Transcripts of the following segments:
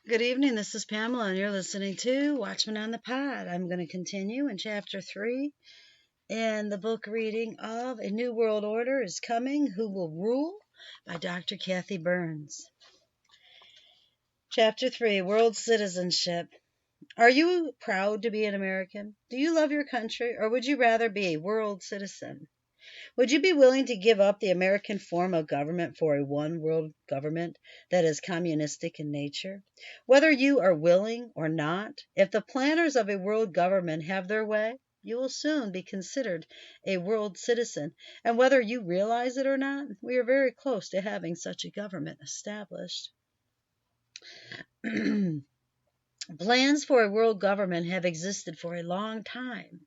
Good evening. This is Pamela, and you're listening to Watchman on the Pod. I'm going to continue in chapter 3, and the book reading of A New World Order is Coming, Who Will Rule by Dr. Cathy Burns. Chapter 3, World Citizenship. Are you proud to be an American? Do you love your country, or would you rather be a world citizen? Would you be willing to give up the American form of government for a one world government that is communistic in nature? Whether you are willing or not, if the planners of a world government have their way, you will soon be considered a world citizen, and whether you realize it or not, we are very close to having such a government established. Plans for a world government have existed for a long time.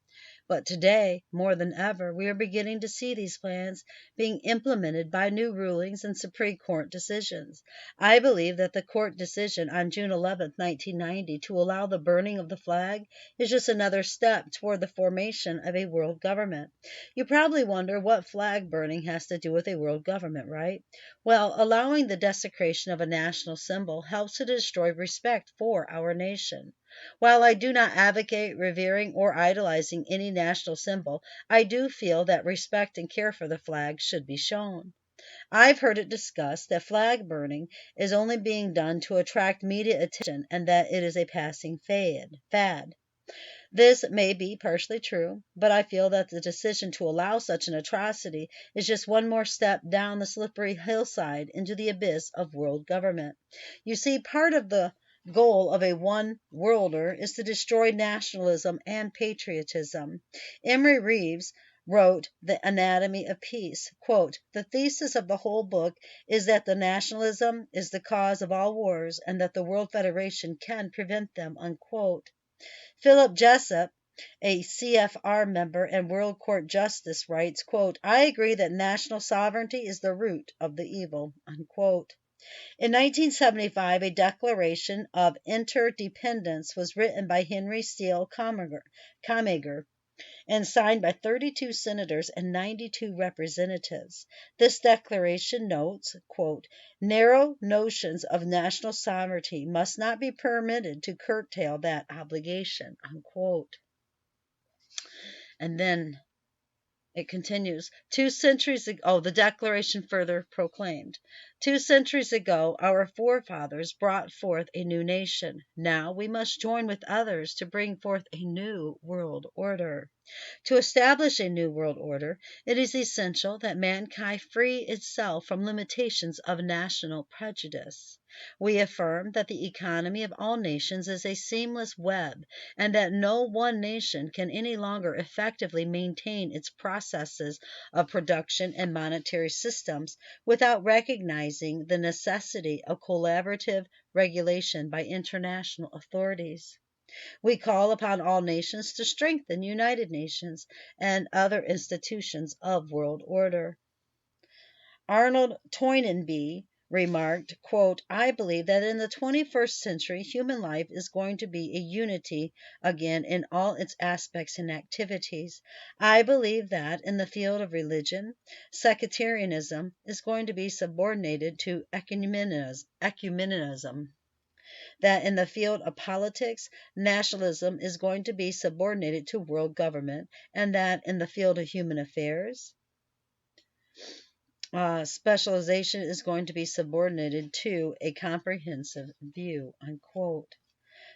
But today, more than ever, we are beginning to see these plans being implemented by new rulings and Supreme Court decisions. I believe that the court decision on June 11, 1990, to allow the burning of the flag is just another step toward the formation of a world government. You probably wonder what flag burning has to do with a world government, right? Well, allowing the desecration of a national symbol helps to destroy respect for our nation. While I do not advocate revering or idolizing any national symbol, I do feel that respect and care for the flag should be shown. I've heard it discussed that flag burning is only being done to attract media attention and that it is a passing fad. This may be partially true, but I feel that the decision to allow such an atrocity is just one more step down the slippery hillside into the abyss of world government. You see, part of the goal of a one worlder is to destroy nationalism and patriotism. Emory Reeves wrote The Anatomy of Peace. Quote, the thesis of the whole book is that the nationalism is the cause of all wars and that the World Federation can prevent them. Unquote. Philip Jessup, a CFR member and World Court Justice, writes, quote, I agree that national sovereignty is the root of the evil. Unquote. In 1975, a Declaration of Interdependence was written by Henry Steele Commager and signed by 32 senators and 92 representatives. This declaration notes, quote, narrow notions of national sovereignty must not be permitted to curtail that obligation, unquote. And then it continues, 2 centuries ago, the Declaration further proclaimed, 2 centuries ago, our forefathers brought forth a new nation. Now we must join with others to bring forth a new world order. To establish a new world order, it is essential that mankind free itself from limitations of national prejudice. We affirm that the economy of all nations is a seamless web, and that no one nation can any longer effectively maintain its processes of production and monetary systems without recognizing the necessity of collaborative regulation by international authorities. We call upon all nations to strengthen United Nations and other institutions of world order. Arnold Toynbee remarked, quote, I believe that in the 21st century, human life is going to be a unity again in all its aspects and activities. I believe that in the field of religion, sectarianism is going to be subordinated to ecumenism. That in the field of politics, nationalism is going to be subordinated to world government, and that in the field of human affairs, specialization is going to be subordinated to a comprehensive view, unquote.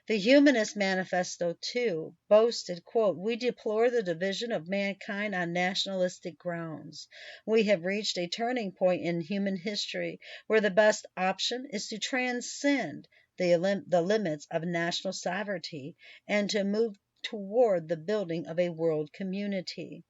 The Humanist Manifesto, too, boasted, quote, we deplore the division of mankind on nationalistic grounds. We have reached a turning point in human history where the best option is to transcend the limits of national sovereignty and to move toward the building of a world community.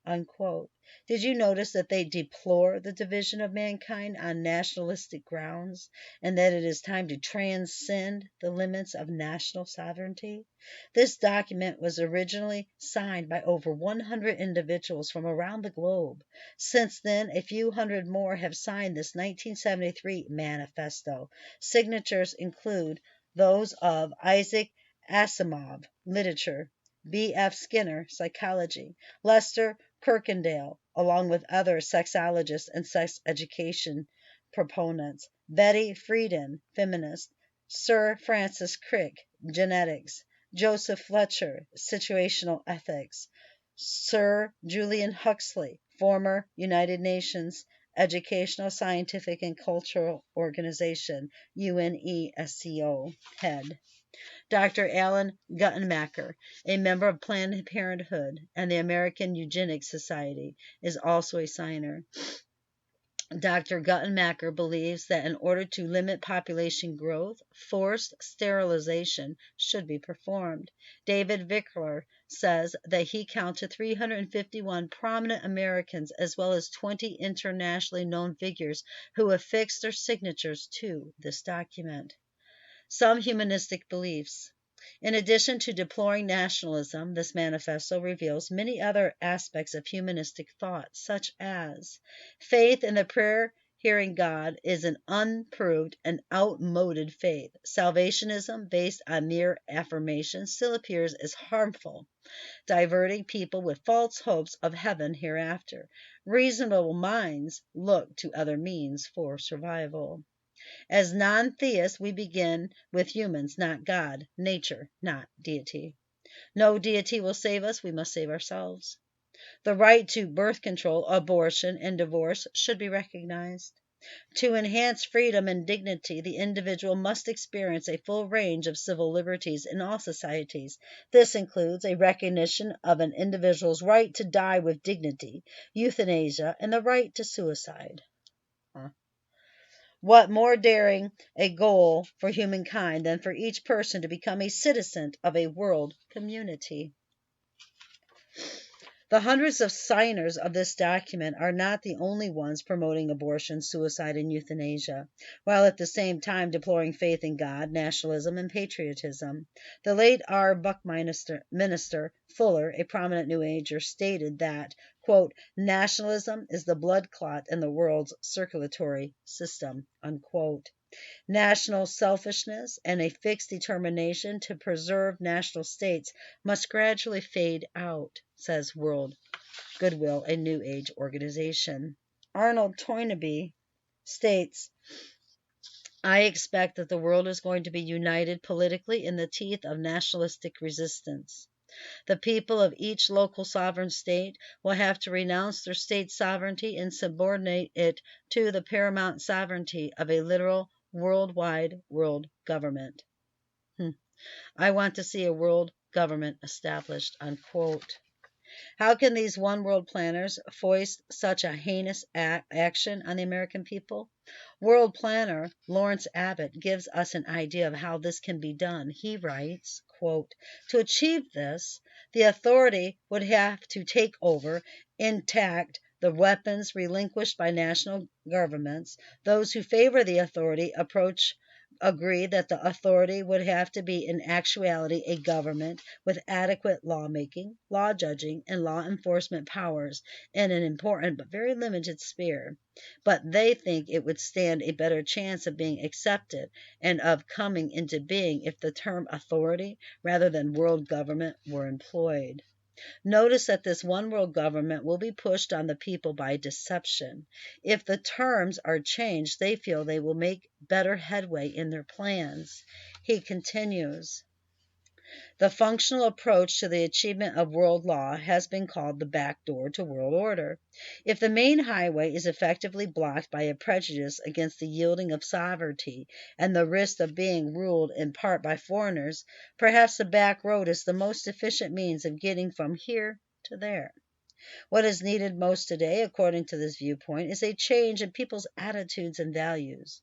Unquote. Did you notice that they deplore the division of mankind on nationalistic grounds and that it is time to transcend the limits of national sovereignty? This document was originally signed by over 100 individuals from around the globe. Since then, a few hundred more have signed this 1973 manifesto. Signatures include those of Isaac Asimov, literature, B.F. Skinner, psychology, Lester Kirkendale, along with other sexologists and sex education proponents, Betty Friedan, feminist, Sir Francis Crick, Genetics; Joseph Fletcher, Situational Ethics; Sir Julian Huxley, former United Nations Educational, Scientific, and Cultural Organization, UNESCO, head; Dr. Alan Guttmacher, a member of Planned Parenthood and the American Eugenics Society, is also a signer. Dr. Guttmacher believes that in order to limit population growth, forced sterilization should be performed. David Vickler says that he counted 351 prominent Americans as well as 20 internationally known figures who affixed their signatures to this document. Some humanistic beliefs. In addition to deploring nationalism, this manifesto reveals many other aspects of humanistic thought, such as faith in the prayer-hearing God is an unproved and outmoded faith. Salvationism based on mere affirmation still appears as harmful, diverting people with false hopes of heaven hereafter. Reasonable minds look to other means for survival. As non-theists, we begin with humans, not God; nature, not deity. No deity will save us; we must save ourselves. The right to birth control, abortion, and divorce should be recognized. To enhance freedom and dignity, the individual must experience a full range of civil liberties in all societies. This includes a recognition of an individual's right to die with dignity, euthanasia, and the right to suicide. What more daring a goal for humankind than for each person to become a citizen of a world community? The hundreds of signers of this document are not the only ones promoting abortion, suicide, and euthanasia, while at the same time deploring faith in God, nationalism, and patriotism. The late R. Buckminster Fuller, a prominent New Ager, stated that, quote, nationalism is the blood clot in the world's circulatory system, unquote. National selfishness and a fixed determination to preserve national states must gradually fade out, says World Goodwill, a New Age organization. Arnold Toynbee states, I expect that the world is going to be united politically in the teeth of nationalistic resistance. The people of each local sovereign state will have to renounce their state sovereignty and subordinate it to the paramount sovereignty of a literal worldwide world government. I want to see a world government established, unquote. How can these one world planners foist such a heinous action on the American people? World planner Lawrence Abbott gives us an idea of how this can be done. He writes, quote, to achieve this, the authority would have to take over intact the weapons relinquished by national governments. Those who favor the authority agree that the authority would have to be in actuality a government with adequate lawmaking, law judging, and law enforcement powers in an important but very limited sphere. But they think it would stand a better chance of being accepted and of coming into being if the term authority rather than world government were employed. Notice that this one world government will be pushed on the people by deception. If the terms are changed, they feel they will make better headway in their plans. He continues, the functional approach to the achievement of world law has been called the back door to world order. If the main highway is effectively blocked by a prejudice against the yielding of sovereignty and the risk of being ruled in part by foreigners, perhaps the back road is the most efficient means of getting from here to there. What is needed most today, according to this viewpoint, is a change in people's attitudes and values.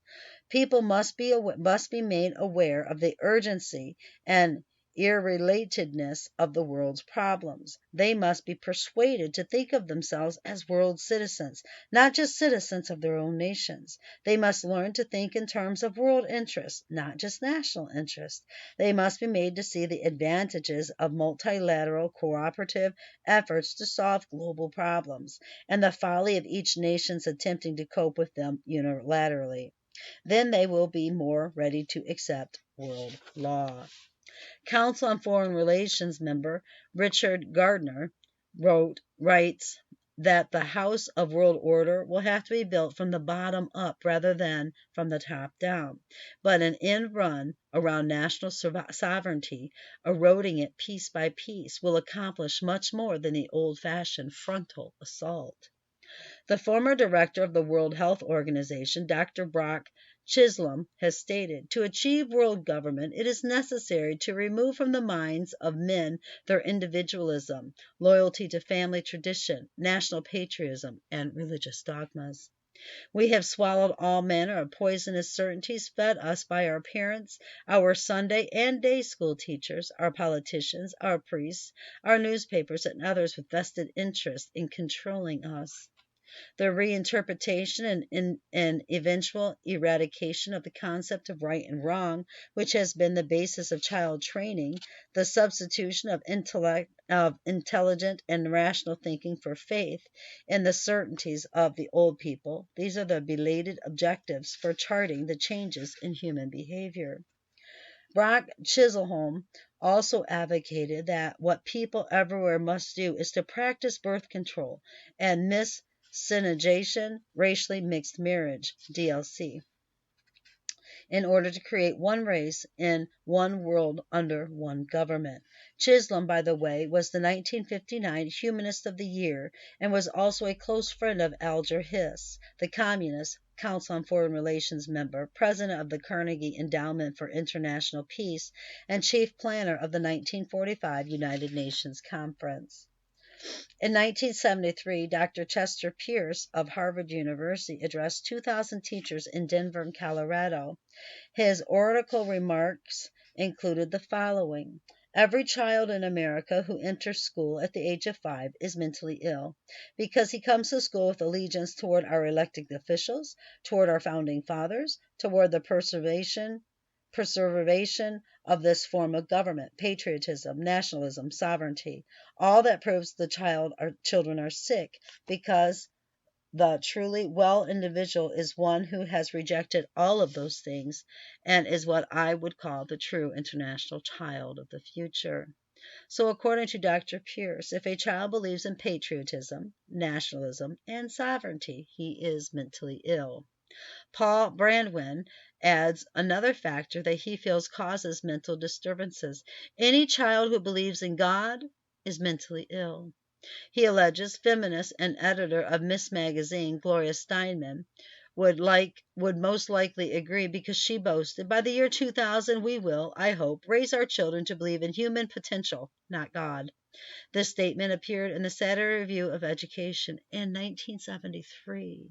People must be made aware of the urgency and irrelatedness of the world's problems. They must be persuaded to think of themselves as world citizens, not just citizens of their own nations. They must learn to think in terms of world interest, not just national interest. They must be made to see the advantages of multilateral cooperative efforts to solve global problems, and the folly of each nation's attempting to cope with them unilaterally. Then they will be more ready to accept world law. Council on Foreign Relations member Richard Gardner writes, that the house of world order will have to be built from the bottom up rather than from the top down. But an end run around national sovereignty, eroding it piece by piece, will accomplish much more than the old-fashioned frontal assault. The former director of the World Health Organization, Dr. Brock Chisholm, has stated, to achieve world government, it is necessary to remove from the minds of men their individualism, loyalty to family tradition, national patriotism, and religious dogmas. We have swallowed all manner of poisonous certainties fed us by our parents, our Sunday and day school teachers, our politicians, our priests, our newspapers, and others with vested interest in controlling us. The reinterpretation and eventual eradication of the concept of right and wrong, which has been the basis of child training, the substitution of intelligent and rational thinking for faith in the certainties of the old people, these are the belated objectives for charting the changes in human behavior. Brock Chisholm also advocated that what people everywhere must do is to practice birth control and miscegenation, racially mixed marriage, DLC, in order to create one race in one world under one government. Chisholm, by the way, was the 1959 Humanist of the Year and was also a close friend of Alger Hiss, the Communist Council on Foreign Relations member, president of the Carnegie Endowment for International Peace, and chief planner of the 1945 United Nations Conference. In 1973, Dr. Chester Pierce of Harvard University addressed 2,000 teachers in Denver, Colorado. His oratorical remarks included the following. Every child in America who enters school at the age of 5 is mentally ill because he comes to school with allegiance toward our elected officials, toward our founding fathers, toward the preservation of this form of government, patriotism, nationalism, sovereignty, all that proves the children are sick, because the truly well individual is one who has rejected all of those things and is what I would call the true international child of the future. So according to Dr. Pierce, if a child believes in patriotism, nationalism, and sovereignty, he is mentally ill. Paul Brandwin adds another factor that he feels causes mental disturbances. Any child who believes in God is mentally ill. He alleges feminist and editor of Miss Magazine, Gloria Steinman, would most likely agree because she boasted, by the year 2000 we will, I hope, raise our children to believe in human potential, not God. This statement appeared in the Saturday Review of Education in 1973.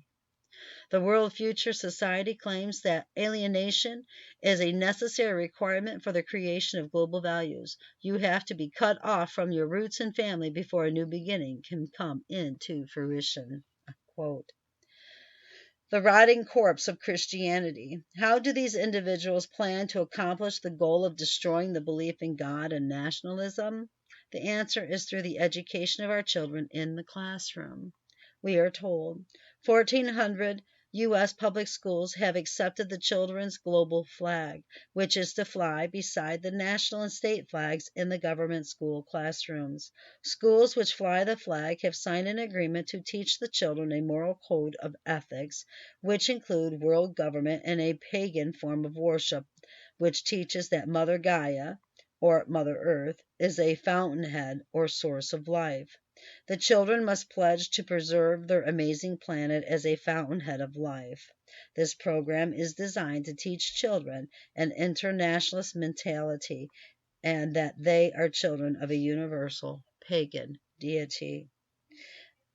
The World Future Society claims that alienation is a necessary requirement for the creation of global values. You have to be cut off from your roots and family before a new beginning can come into fruition. Quote. The rotting corpse of Christianity. How do these individuals plan to accomplish the goal of destroying the belief in God and nationalism? The answer is through the education of our children in the classroom. We are told 1,400 U.S. public schools have accepted the children's global flag, which is to fly beside the national and state flags in the government school classrooms. Schools which fly the flag have signed an agreement to teach the children a moral code of ethics, which include world government and a pagan form of worship, which teaches that Mother Gaia, or Mother Earth, is a fountainhead or source of life. The children must pledge to preserve their amazing planet as a fountainhead of life. This program is designed to teach children an internationalist mentality and that they are children of a universal pagan deity.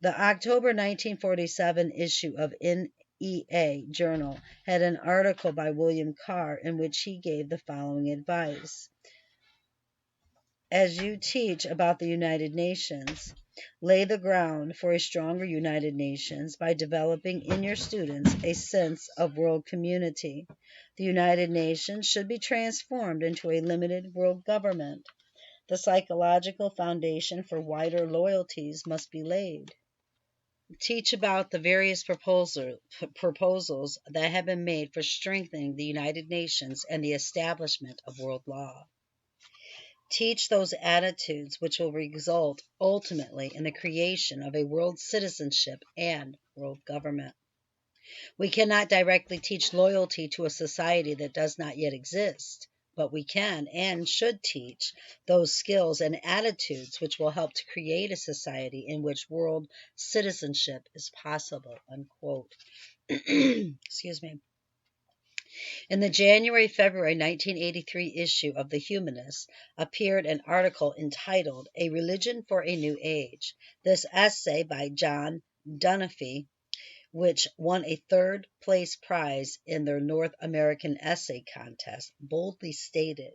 The October 1947 issue of NEA Journal had an article by William Carr in which he gave the following advice. As you teach about the United Nations, lay the ground for a stronger United Nations by developing in your students a sense of world community. The United Nations should be transformed into a limited world government. The psychological foundation for wider loyalties must be laid. Teach about the various proposals that have been made for strengthening the United Nations and the establishment of world law. Teach those attitudes which will result ultimately in the creation of a world citizenship and world government. We cannot directly teach loyalty to a society that does not yet exist, but we can and should teach those skills and attitudes which will help to create a society in which world citizenship is possible, unquote. Excuse me. In the January-February 1983 issue of The Humanist appeared an article entitled A Religion for a New Age. This essay by John Dunphy, which won a third-place prize in their North American Essay Contest, boldly stated,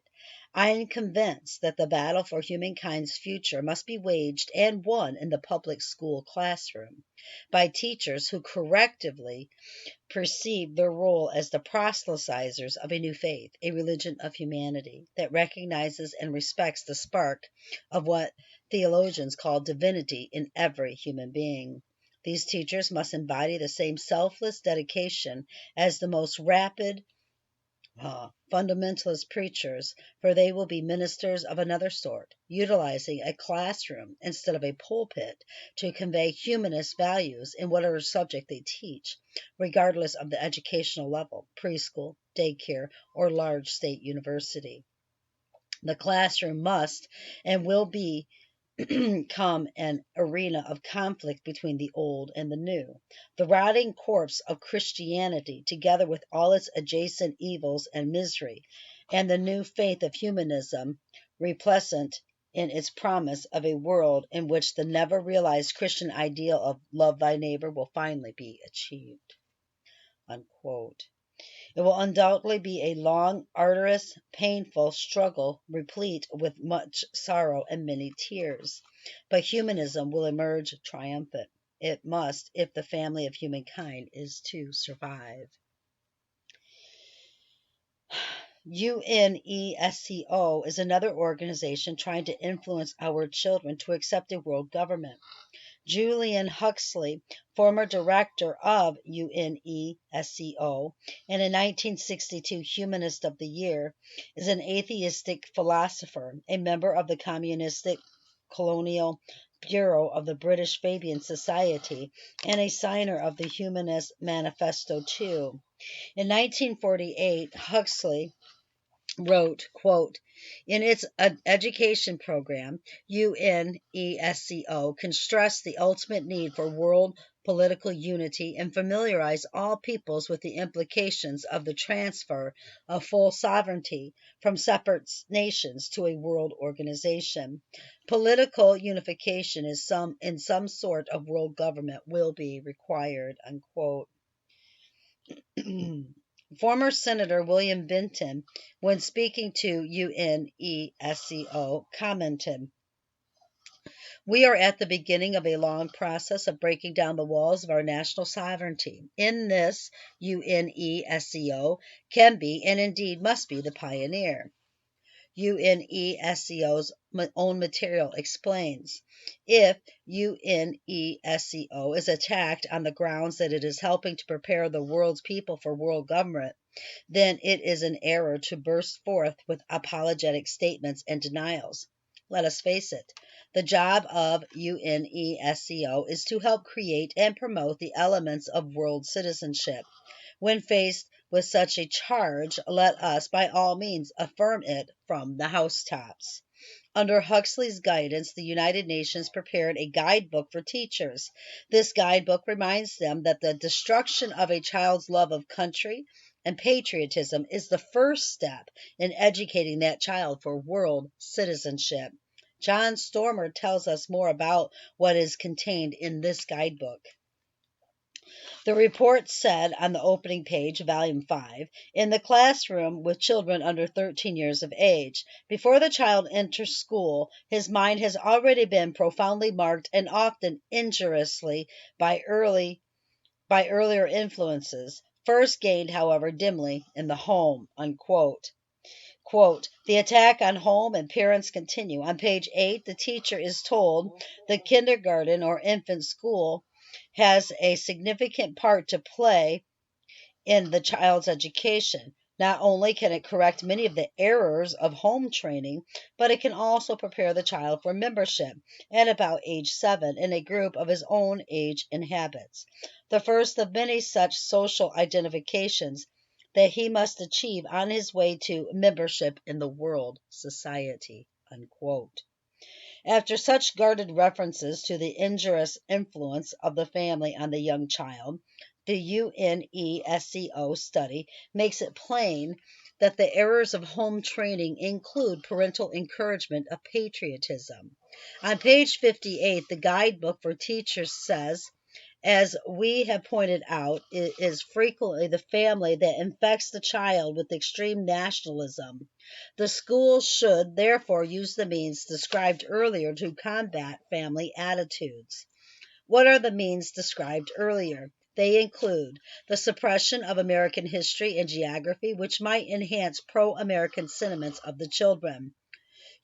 "I am convinced that the battle for humankind's future must be waged and won in the public school classroom by teachers who correctively perceive their role as the proselytizers of a new faith, a religion of humanity that recognizes and respects the spark of what theologians call divinity in every human being. These teachers must embody the same selfless dedication as the most rapid fundamentalist preachers, for they will be ministers of another sort, utilizing a classroom instead of a pulpit to convey humanist values in whatever subject they teach, regardless of the educational level, preschool, daycare, or large state university. The classroom must and will become an arena of conflict between the old and the new. The rotting corpse of Christianity, together with all its adjacent evils and misery, and the new faith of humanism, replacent in its promise of a world in which the never realized Christian ideal of love thy neighbor will finally be achieved." Unquote. It will undoubtedly be a long, arduous, painful struggle, replete with much sorrow and many tears. But humanism will emerge triumphant. It must, if the family of humankind is to survive. UNESCO is another organization trying to influence our children to accept a world government. Julian Huxley, former director of UNESCO and a 1962 Humanist of the Year, is an atheistic philosopher, a member of the Communistic Colonial Bureau of the British Fabian Society, and a signer of the Humanist Manifesto too. In 1948, Huxley wrote, quote, "In its education program, UNESCO can stress the ultimate need for world political unity and familiarize all peoples with the implications of the transfer of full sovereignty from separate nations to a world organization. Political unification is in some sort of world government will be required," unquote. Former Senator William Benton, when speaking to UNESCO, commented, "We are at the beginning of a long process of breaking down the walls of our national sovereignty. In this, UNESCO can be and indeed must be the pioneer." UNESCO's own material explains, if UNESCO is attacked on the grounds that it is helping to prepare the world's people for world government, then it is an error to burst forth with apologetic statements and denials. Let us face it, the job of UNESCO is to help create and promote the elements of world citizenship. When faced with such a charge, let us by all means affirm it from the housetops. Under Huxley's guidance, the United Nations prepared a guidebook for teachers. This guidebook reminds them that the destruction of a child's love of country and patriotism is the first step in educating that child for world citizenship. John Stormer tells us more about what is contained in this guidebook. The report said on the opening page, Volume 5, in the classroom with children under 13 years of age, before the child enters school, his mind has already been profoundly marked and often injuriously by earlier influences, first gained, however, dimly in the home, unquote. Quote, "The attack on home and parents continue. On page 8, the teacher is told the kindergarten or infant school has a significant part to play in the child's education. Not only can it correct many of the errors of home training, but it can also prepare the child for membership at about age 7 in a group of his own age and habits, the first of many such social identifications that he must achieve on his way to membership in the world society. Unquote. After such guarded references to the injurious influence of the family on the young child, the UNESCO study makes it plain that the errors of home training include parental encouragement of patriotism. On page 58, the guidebook for teachers says, as we have pointed out, it is frequently the family that infects the child with extreme nationalism. The school should therefore use the means described earlier to combat family attitudes. What are the means described earlier? They include the suppression of American history and geography, which might enhance pro American sentiments of the children.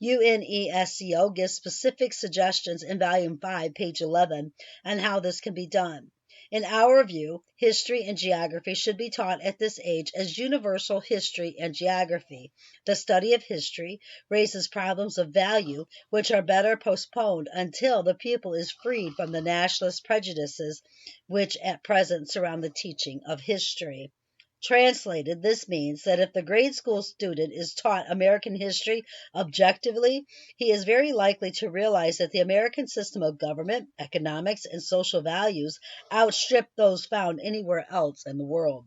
UNESCO gives specific suggestions in Volume 5, page 11, on how this can be done. In our view, history and geography should be taught at this age as universal history and geography. The study of history raises problems of value which are better postponed until the pupil is freed from the nationalist prejudices which at present surround the teaching of history. Translated, this means that if the grade school student is taught American history objectively, he is very likely to realize that the American system of government, economics, and social values outstrip those found anywhere else in the world.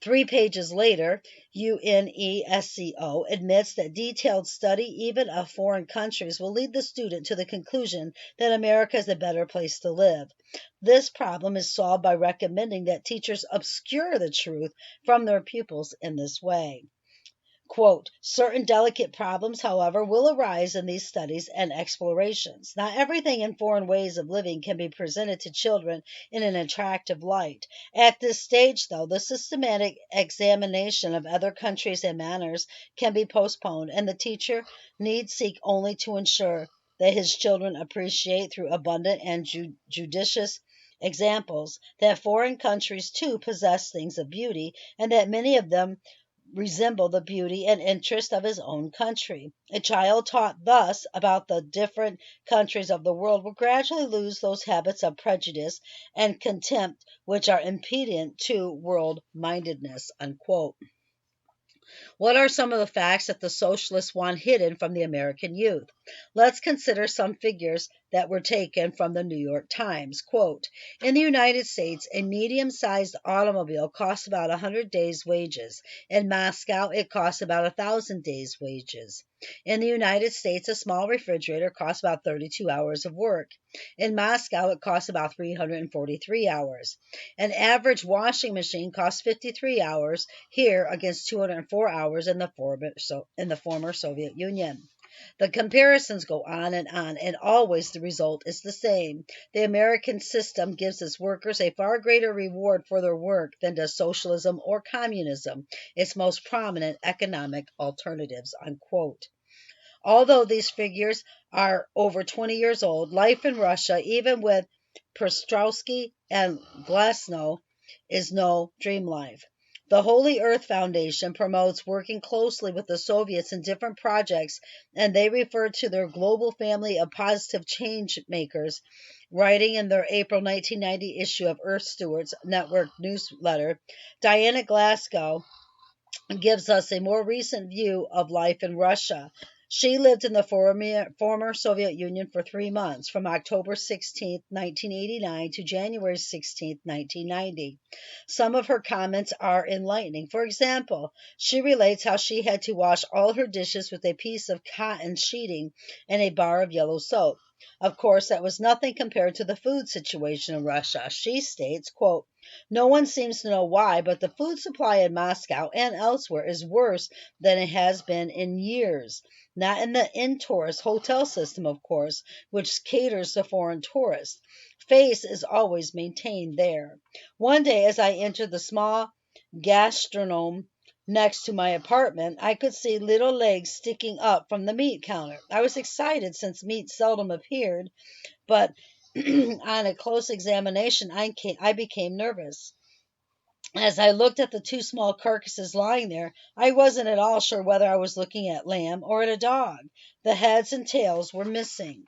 3 pages later, UNESCO admits that detailed study, even of foreign countries, will lead the student to the conclusion that America is a better place to live. This problem is solved by recommending that teachers obscure the truth from their pupils in this way. Quote, certain delicate problems, however, will arise in these studies and explorations. Not everything in foreign ways of living can be presented to children in an attractive light. At this stage, though, the systematic examination of other countries and manners can be postponed, and the teacher need seek only to ensure that his children appreciate through abundant and judicious examples that foreign countries too possess things of beauty, and that many of them resemble the beauty and interest of his own country. A child taught thus about the different countries of the world will gradually lose those habits of prejudice and contempt which are impedient to world-mindedness. Unquote. What are some of the facts that the socialists want hidden from the American youth? Let's consider some figures that were taken from the New York Times. Quote, in the United States, a medium-sized automobile costs about 100 days' wages. In Moscow, it costs about 1,000 days' wages. In the United States, a small refrigerator costs about 32 hours of work. In Moscow, it costs about 343 hours. An average washing machine costs 53 hours here against 204 hours in the former Soviet Union. The comparisons go on, and always the result is the same. The American system gives its workers a far greater reward for their work than does socialism or communism, its most prominent economic alternatives. Unquote. Although these figures are over 20 years old, life in Russia, even with Perestroika and Glasnost, is no dream life. The Holy Earth Foundation promotes working closely with the Soviets in different projects, and they refer to their global family of positive change makers. Writing in their April 1990 issue of Earth Stewards Network newsletter, Diana Glasgow gives us a more recent view of life in Russia. She lived in the former Soviet Union for 3 months, from October 16, 1989 to January 16, 1990. Some of her comments are enlightening. For example, she relates how she had to wash all her dishes with a piece of cotton sheeting and a bar of yellow soap. Of course, that was nothing compared to the food situation in Russia. She states, quote, no one seems to know why, but the food supply in Moscow and elsewhere is worse than it has been in years. Not in the in-tourist hotel system, of course, which caters to foreign tourists. Face is always maintained there. One day, as I entered the small gastronome next to my apartment, I could see little legs sticking up from the meat counter. I was excited since meat seldom appeared, but on a close examination, I became nervous. As I looked at the two small carcasses lying there, I wasn't at all sure whether I was looking at lamb or at a dog. The heads and tails were missing.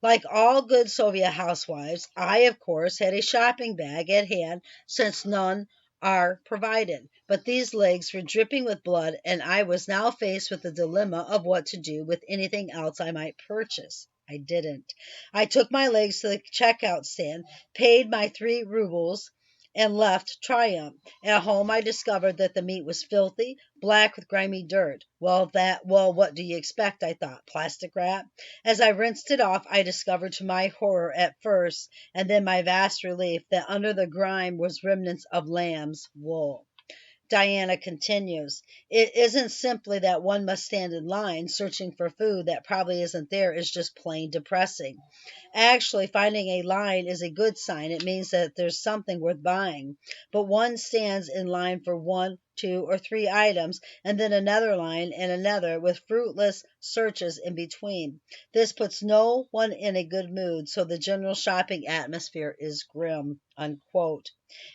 Like all good Soviet housewives, I, of course, had a shopping bag at hand since none are provided. But these legs were dripping with blood, and I was now faced with the dilemma of what to do with anything else I might purchase. I didn't. I took my legs to the checkout stand, paid my 3 rubles, and left triumph. At home, I discovered that the meat was filthy, black with grimy dirt. Well, what do you expect? I thought. Plastic wrap? As I rinsed it off, I discovered to my horror at first, and then my vast relief, that under the grime was remnants of lamb's wool. Diana continues, it isn't simply that one must stand in line searching for food that probably isn't there is just plain depressing. Actually, finding a line is a good sign. It means that there's something worth buying. But one stands in line for 1, 2, or 3 items, and then another line and another, with fruitless searches in between. This puts no one in a good mood, so the general shopping atmosphere is grim. Unquote.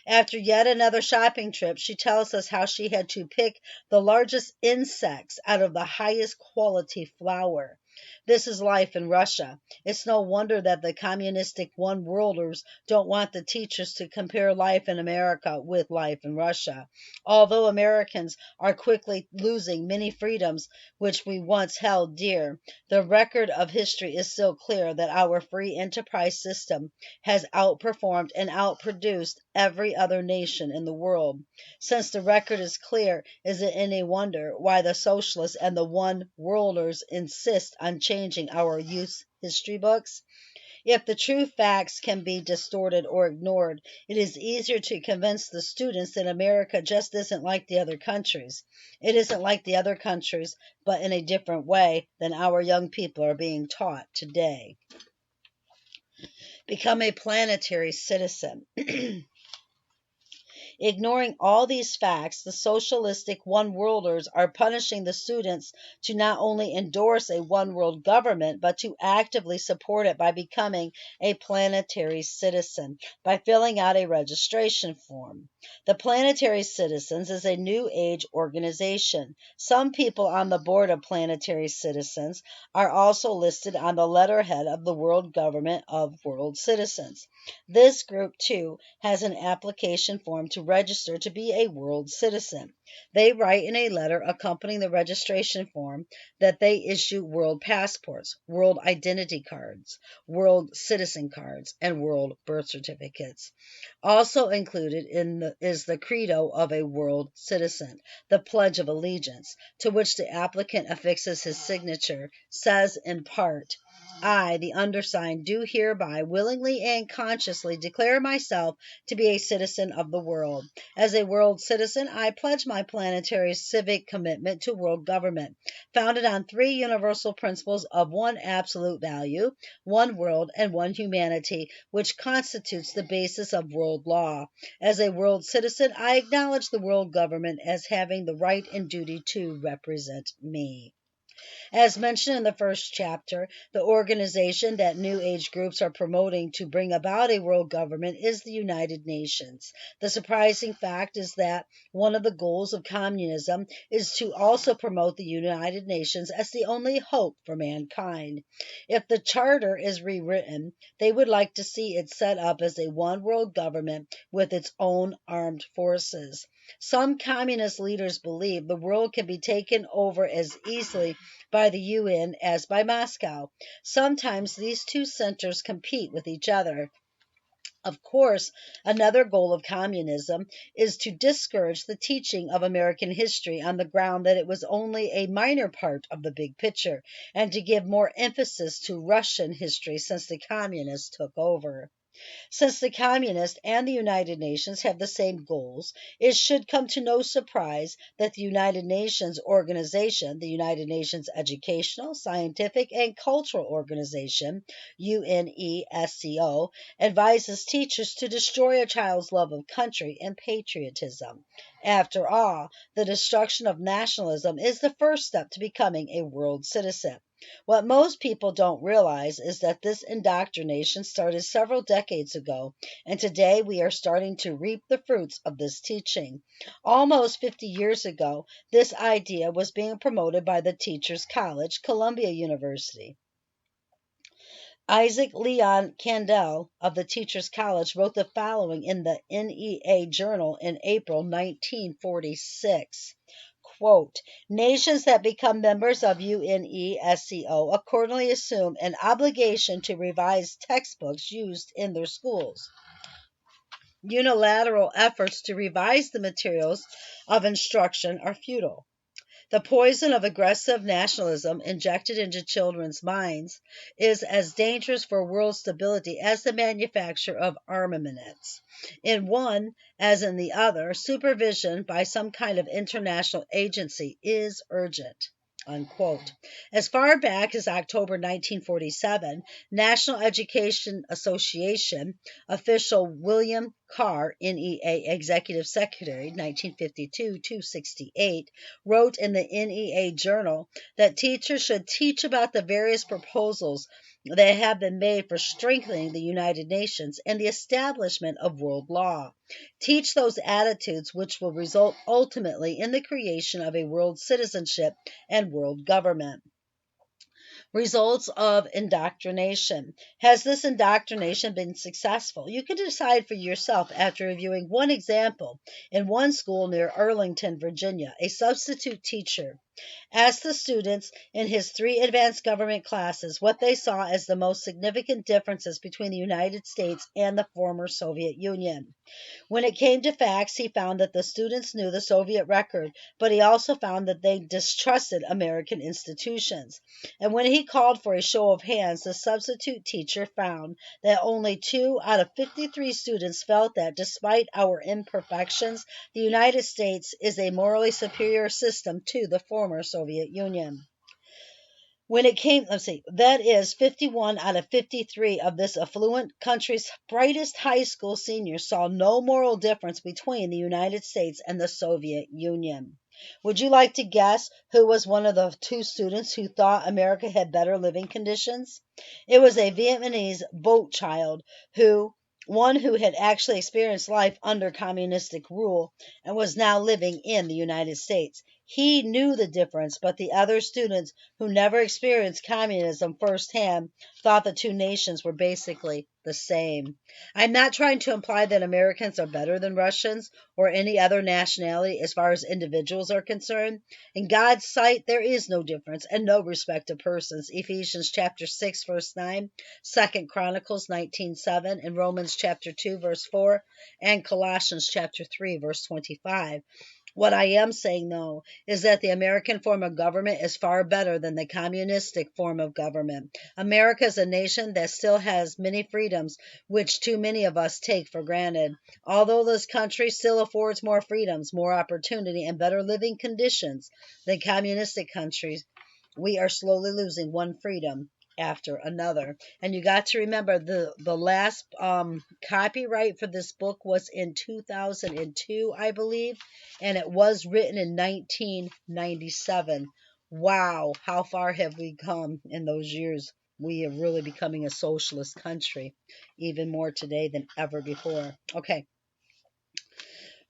After yet another shopping trip, she tells us how she had to pick the largest insects out of the highest quality flour. This is life in Russia. It's no wonder that the communistic one-worlders don't want the teachers to compare life in America with life in Russia. Although Americans are quickly losing many freedoms which we once held dear, the record of history is still clear that our free enterprise system has outperformed and outproduced every other nation in the world. Since the record is clear, is it any wonder why the socialists and the one-worlders insist on changing our youth's history books? If the true facts can be distorted or ignored, it is easier to convince the students that America just isn't like the other countries. It isn't like the other countries, but in a different way than our young people are being taught today. Become a planetary citizen. Ignoring all these facts, the socialistic one-worlders are punishing the students to not only endorse a one-world government, but to actively support it by becoming a planetary citizen, by filling out a registration form. The Planetary Citizens is a New Age organization. Some people on the board of Planetary Citizens are also listed on the letterhead of the World Government of World Citizens. This group, too, has an application form to register to be a world citizen. They write in a letter accompanying the registration form that they issue world passports, world identity cards, world citizen cards, and world birth certificates. Also included is the credo of a world citizen. The Pledge of Allegiance, to which the applicant affixes his signature, says in part, I, the undersigned, do hereby willingly and consciously declare myself to be a citizen of the world. As a world citizen, I pledge my planetary civic commitment to world government, founded on 3 universal principles of 1 absolute value, 1 world, and 1 humanity, which constitutes the basis of world law. As a world citizen, I acknowledge the world government as having the right and duty to represent me. As mentioned in the first chapter, the organization that New Age groups are promoting to bring about a world government is the United Nations. The surprising fact is that one of the goals of communism is to also promote the United Nations as the only hope for mankind. If the charter is rewritten, they would like to see it set up as a one world government with its own armed forces. Some communist leaders believe the world can be taken over as easily by the UN as by Moscow. Sometimes these two centers compete with each other. Of course, another goal of communism is to discourage the teaching of American history on the ground that it was only a minor part of the big picture, and to give more emphasis to Russian history since the communists took over. Since the Communists and the United Nations have the same goals, it should come to no surprise that the United Nations organization, the United Nations Educational, Scientific, and Cultural Organization, UNESCO, advises teachers to destroy a child's love of country and patriotism. After all, the destruction of nationalism is the first step to becoming a world citizen. What most people don't realize is that this indoctrination started several decades ago, and today we are starting to reap the fruits of this teaching. Almost 50 years ago, this idea was being promoted by the Teachers College, Columbia University. Isaac Leon Candel of the Teachers College wrote the following in the NEA Journal in April 1946. Quote, nations that become members of UNESCO accordingly assume an obligation to revise textbooks used in their schools. Unilateral efforts to revise the materials of instruction are futile. The poison of aggressive nationalism injected into children's minds is as dangerous for world stability as the manufacture of armaments. In one, as in the other, supervision by some kind of international agency is urgent. Unquote. As far back as October 1947, National Education Association official William Carr, NEA Executive Secretary, 1952-268, wrote in the NEA Journal that teachers should teach about the various proposals that have been made for strengthening the United Nations and the establishment of world law. Teach those attitudes which will result ultimately in the creation of a world citizenship and world government. Results of indoctrination. Has this indoctrination been successful? You can decide for yourself after reviewing one example. In one school near Arlington, Virginia, a substitute teacher asked the students in his 3 advanced government classes what they saw as the most significant differences between the United States and the former Soviet Union. When it came to facts, he found that the students knew the Soviet record, but he also found that they distrusted American institutions. And when he called for a show of hands, the substitute teacher found that only 2 out of 53 students felt that, despite our imperfections, the United States is a morally superior system to the former Soviet Union. When it came, that is 51 out of 53 of this affluent country's brightest high school seniors saw no moral difference between the United States and the Soviet Union. Would you like to guess who was one of the 2 students who thought America had better living conditions? It was a Vietnamese boat child one who had actually experienced life under communistic rule and was now living in the United States. He knew the difference, but the other students who never experienced communism firsthand thought the 2 nations were basically the same. I'm not trying to imply that Americans are better than Russians or any other nationality as far as individuals are concerned. In God's sight, there is no difference and no respect of persons. Ephesians chapter 6, verse 9, 2 Chronicles 19:7, and Romans chapter 2, verse 4, and Colossians chapter 3, verse 25. What I am saying, though, is that the American form of government is far better than the communistic form of government. America is a nation that still has many freedoms, which too many of us take for granted. Although this country still affords more freedoms, more opportunity, and better living conditions than communistic countries, we are slowly losing one freedom after another. And you got to remember the last copyright for this book was in 2002, I believe, and it was written in 1997. Wow, how far have we come in those years? We are really becoming a socialist country, even more today than ever before. Okay.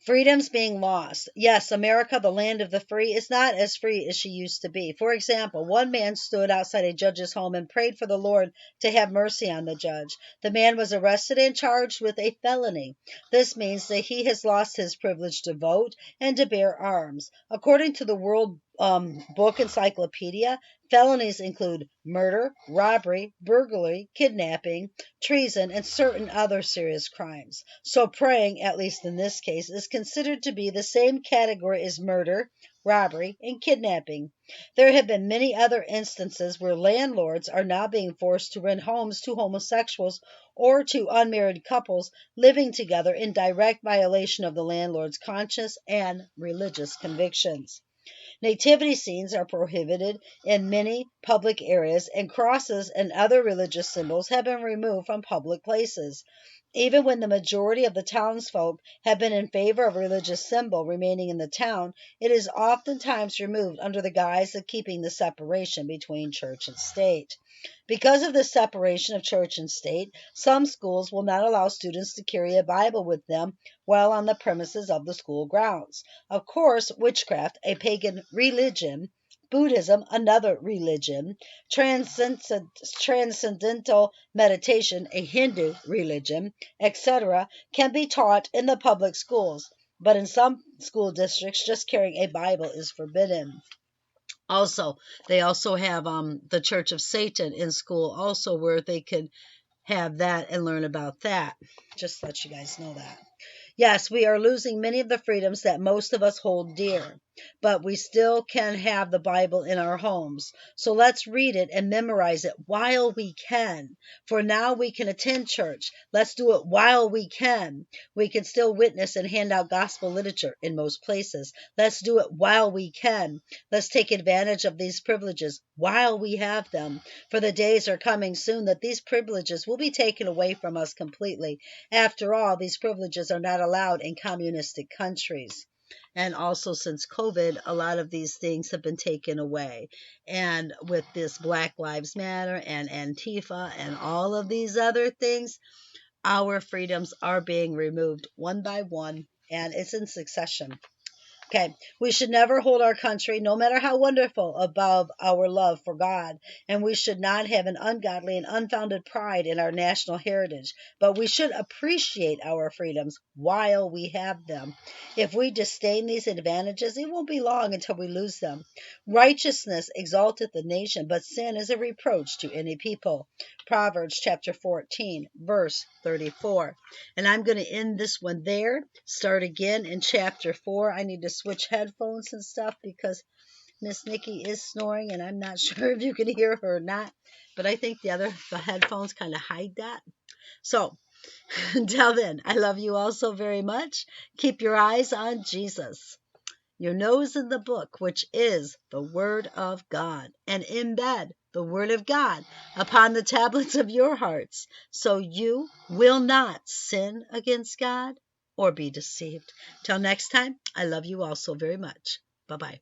Freedoms being lost. Yes, America, the land of the free, is not as free as she used to be. For example, one man stood outside a judge's home and prayed for the Lord to have mercy on the judge. The man was arrested and charged with a felony. This means that he has lost his privilege to vote and to bear arms. According to the World Book Encyclopedia, felonies include murder, robbery, burglary, kidnapping, treason, and certain other serious crimes. So praying, at least in this case, is considered to be the same category as murder, robbery, and kidnapping. There have been many other instances where landlords are now being forced to rent homes to homosexuals or to unmarried couples living together in direct violation of the landlord's conscience and religious convictions. Nativity scenes are prohibited in many public areas, and crosses and other religious symbols have been removed from public places. Even when the majority of the townsfolk have been in favor of a religious symbol remaining in the town, it is oftentimes removed under the guise of keeping the separation between church and state. Because of this separation of church and state, some schools will not allow students to carry a Bible with them while on the premises of the school grounds. Of course, witchcraft, a pagan religion, Buddhism, another religion, transcendental meditation, a Hindu religion, etc., can be taught in the public schools, but in some school districts, just carrying a Bible is forbidden. Also, they also have the Church of Satan in school, also where they could have that and learn about that. Just to let you guys know that. Yes, we are losing many of the freedoms that most of us hold dear, but we still can have the Bible in our homes. So let's read it and memorize it while we can. For now we can attend church. Let's do it while we can. We can still witness and hand out gospel literature in most places. Let's do it while we can. Let's take advantage of these privileges while we have them. For the days are coming soon that these privileges will be taken away from us completely. After all, these privileges are not allowed in communistic countries. And also, since COVID, a lot of these things have been taken away. And with this Black Lives Matter and Antifa and all of these other things, our freedoms are being removed one by one, and it's in succession. Okay, we should never hold our country, no matter how wonderful, above our love for God. And we should not have an ungodly and unfounded pride in our national heritage, but we should appreciate our freedoms while we have them. If we disdain these advantages, it won't be long until we lose them. Righteousness exalteth the nation, but sin is a reproach to any people. Proverbs chapter 14, verse 34. And I'm going to end this one there. Start again in chapter 4. I need to switch headphones and stuff because Miss Nikki is snoring and I'm not sure if you can hear her or not. But I think the headphones kind of hide that. So until then, I love you all so very much. Keep your eyes on Jesus, your nose in the book, which is the Word of God, and embed the Word of God upon the tablets of your hearts, so you will not sin against God or be deceived. Till next time, I love you all so very much. Bye-bye.